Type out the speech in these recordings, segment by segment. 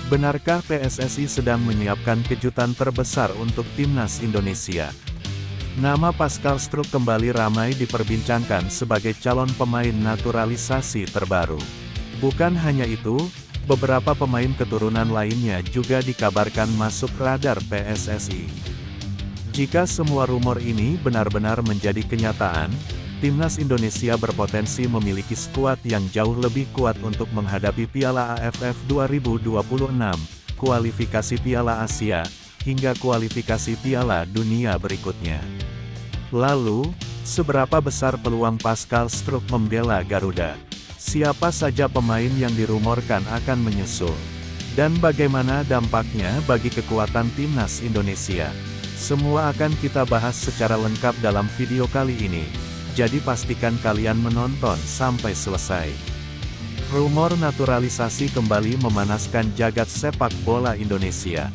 Benarkah PSSI sedang menyiapkan kejutan terbesar untuk timnas Indonesia? Nama Pascal Struijk kembali ramai diperbincangkan sebagai calon pemain naturalisasi terbaru. Bukan hanya itu, beberapa pemain keturunan lainnya juga dikabarkan masuk radar PSSI. Jika semua rumor ini benar-benar menjadi kenyataan, timnas Indonesia berpotensi memiliki skuad yang jauh lebih kuat untuk menghadapi Piala AFF 2026, kualifikasi Piala Asia, hingga kualifikasi Piala Dunia berikutnya. Lalu, seberapa besar peluang Pascal Struijk membela Garuda? Siapa saja pemain yang dirumorkan akan menyusul? Dan bagaimana dampaknya bagi kekuatan timnas Indonesia? Semua akan kita bahas secara lengkap dalam video kali ini. Jadi pastikan kalian menonton sampai selesai. Rumor naturalisasi kembali memanaskan jagat sepak bola Indonesia.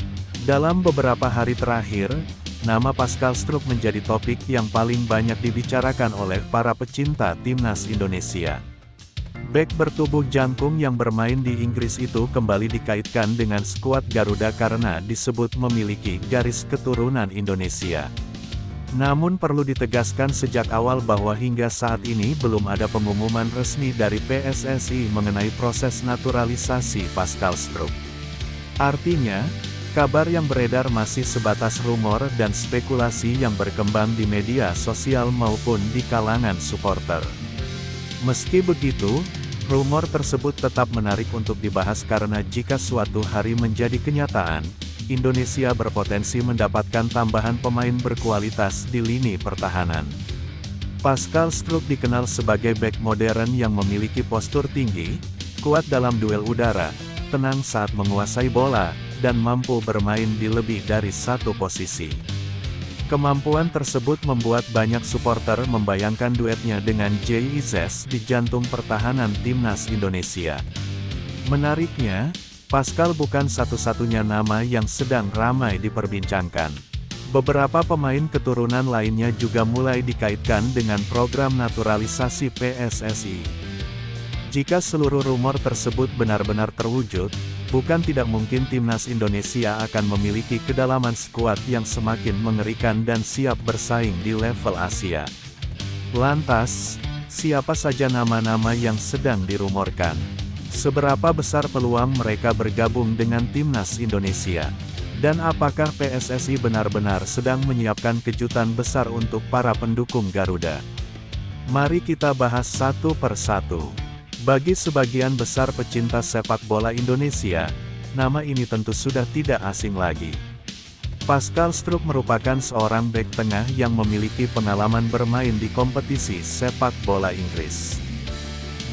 Dalam beberapa hari terakhir, nama Pascal Struijk menjadi topik yang paling banyak dibicarakan oleh para pecinta timnas Indonesia. Bek bertubuh jangkung yang bermain di Inggris itu kembali dikaitkan dengan skuad Garuda karena disebut memiliki garis keturunan Indonesia. Namun perlu ditegaskan sejak awal bahwa hingga saat ini belum ada pengumuman resmi dari PSSI mengenai proses naturalisasi Pascal Struijk. Artinya, kabar yang beredar masih sebatas rumor dan spekulasi yang berkembang di media sosial maupun di kalangan supporter. Meski begitu, rumor tersebut tetap menarik untuk dibahas karena jika suatu hari menjadi kenyataan, Indonesia berpotensi mendapatkan tambahan pemain berkualitas di lini pertahanan. Pascal Struijk dikenal sebagai bek modern yang memiliki postur tinggi, kuat dalam duel udara, tenang saat menguasai bola, dan mampu bermain di lebih dari satu posisi. Kemampuan tersebut membuat banyak supporter membayangkan duetnya dengan Jay Izzes di jantung pertahanan timnas Indonesia. Menariknya, Pascal bukan satu-satunya nama yang sedang ramai diperbincangkan. Beberapa pemain keturunan lainnya juga mulai dikaitkan dengan program naturalisasi PSSI. Jika seluruh rumor tersebut benar-benar terwujud, bukan tidak mungkin timnas Indonesia akan memiliki kedalaman skuad yang semakin mengerikan dan siap bersaing di level Asia. Lantas, siapa saja nama-nama yang sedang dirumorkan? Seberapa besar peluang mereka bergabung dengan timnas Indonesia? Dan apakah PSSI benar-benar sedang menyiapkan kejutan besar untuk para pendukung Garuda? Mari kita bahas satu per satu. Bagi sebagian besar pecinta sepak bola Indonesia, nama ini tentu sudah tidak asing lagi. Pascal Struijk merupakan seorang bek tengah yang memiliki pengalaman bermain di kompetisi sepak bola Inggris.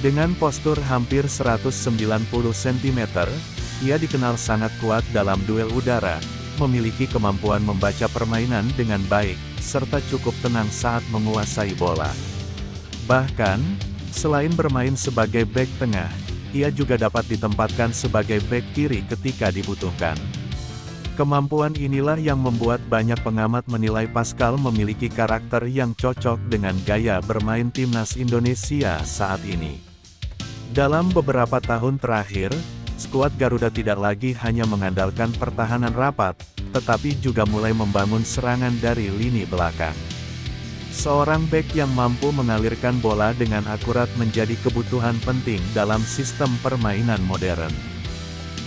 Dengan postur hampir 190 cm, ia dikenal sangat kuat dalam duel udara, memiliki kemampuan membaca permainan dengan baik, serta cukup tenang saat menguasai bola. Bahkan, selain bermain sebagai bek tengah, ia juga dapat ditempatkan sebagai bek kiri ketika dibutuhkan. Kemampuan inilah yang membuat banyak pengamat menilai Pascal memiliki karakter yang cocok dengan gaya bermain timnas Indonesia saat ini. Dalam beberapa tahun terakhir, skuad Garuda tidak lagi hanya mengandalkan pertahanan rapat, tetapi juga mulai membangun serangan dari lini belakang. Seorang bek yang mampu mengalirkan bola dengan akurat menjadi kebutuhan penting dalam sistem permainan modern.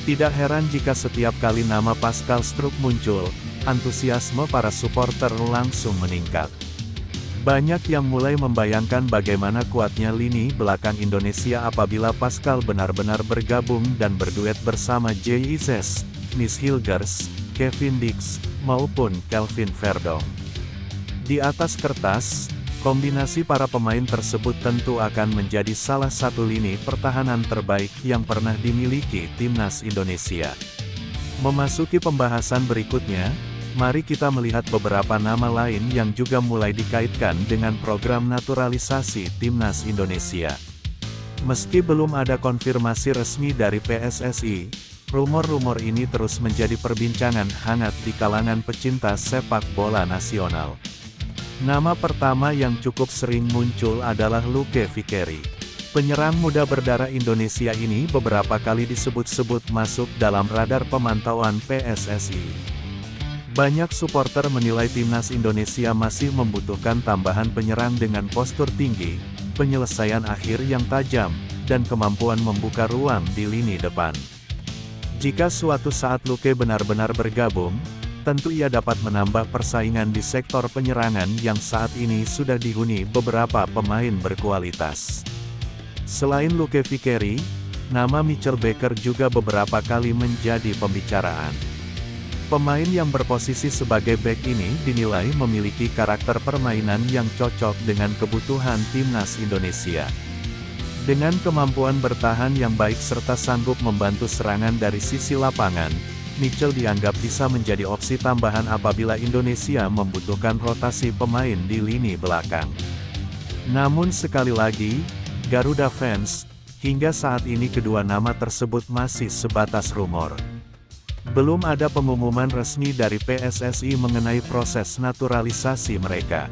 Tidak heran jika setiap kali nama Pascal Struijk muncul, antusiasme para supporter langsung meningkat. Banyak yang mulai membayangkan bagaimana kuatnya lini belakang Indonesia apabila Pascal benar-benar bergabung dan berduet bersama Jay Izzes, Nis Hilgers, Kevin Dix, maupun Kelvin Verdong. Di atas kertas, kombinasi para pemain tersebut tentu akan menjadi salah satu lini pertahanan terbaik yang pernah dimiliki timnas Indonesia. Memasuki pembahasan berikutnya, mari kita melihat beberapa nama lain yang juga mulai dikaitkan dengan program naturalisasi timnas Indonesia. Meski belum ada konfirmasi resmi dari PSSI, rumor-rumor ini terus menjadi perbincangan hangat di kalangan pecinta sepak bola nasional. Nama pertama yang cukup sering muncul adalah Luke Vickeri. Penyerang muda berdarah Indonesia ini beberapa kali disebut-sebut masuk dalam radar pemantauan PSSI. Banyak supporter menilai timnas Indonesia masih membutuhkan tambahan penyerang dengan postur tinggi, penyelesaian akhir yang tajam, dan kemampuan membuka ruang di lini depan. Jika suatu saat Luque benar-benar bergabung, tentu ia dapat menambah persaingan di sektor penyerangan yang saat ini sudah dihuni beberapa pemain berkualitas. Selain Luque Vicario, nama Mitchell Baker juga beberapa kali menjadi pembicaraan. Pemain yang berposisi sebagai bek ini dinilai memiliki karakter permainan yang cocok dengan kebutuhan timnas Indonesia. Dengan kemampuan bertahan yang baik serta sanggup membantu serangan dari sisi lapangan, Mitchell dianggap bisa menjadi opsi tambahan apabila Indonesia membutuhkan rotasi pemain di lini belakang. Namun sekali lagi, Garuda fans, hingga saat ini kedua nama tersebut masih sebatas rumor. Belum ada pengumuman resmi dari PSSI mengenai proses naturalisasi mereka.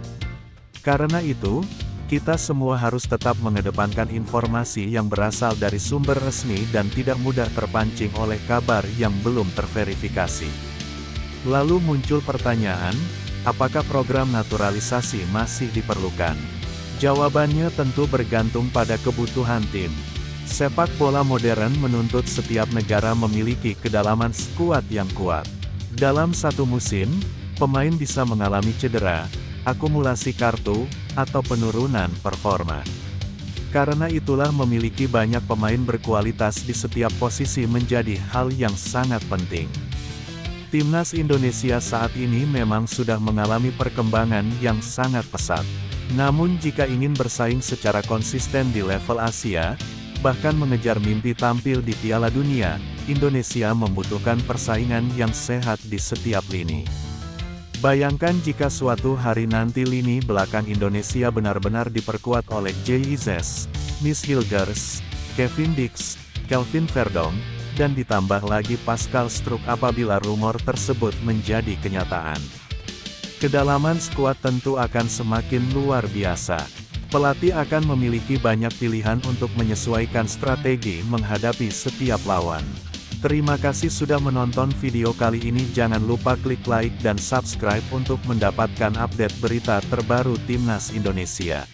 Karena itu, kita semua harus tetap mengedepankan informasi yang berasal dari sumber resmi dan tidak mudah terpancing oleh kabar yang belum terverifikasi. Lalu muncul pertanyaan, apakah program naturalisasi masih diperlukan? Jawabannya tentu bergantung pada kebutuhan tim. Sepak bola modern menuntut setiap negara memiliki kedalaman skuad yang kuat. Dalam satu musim, pemain bisa mengalami cedera, akumulasi kartu, atau penurunan performa. Karena itulah memiliki banyak pemain berkualitas di setiap posisi menjadi hal yang sangat penting. Timnas Indonesia saat ini memang sudah mengalami perkembangan yang sangat pesat. Namun jika ingin bersaing secara konsisten di level Asia, bahkan mengejar mimpi tampil di Piala Dunia, Indonesia membutuhkan persaingan yang sehat di setiap lini. Bayangkan jika suatu hari nanti lini belakang Indonesia benar-benar diperkuat oleh J.I. Zes, Miss Hilgers, Kevin Dix, Kelvin Verdong, dan ditambah lagi Pascal Struijk apabila rumor tersebut menjadi kenyataan. Kedalaman skuad tentu akan semakin luar biasa. Pelatih akan memiliki banyak pilihan untuk menyesuaikan strategi menghadapi setiap lawan. Terima kasih sudah menonton video kali ini. Jangan lupa klik like dan subscribe untuk mendapatkan update berita terbaru Timnas Indonesia.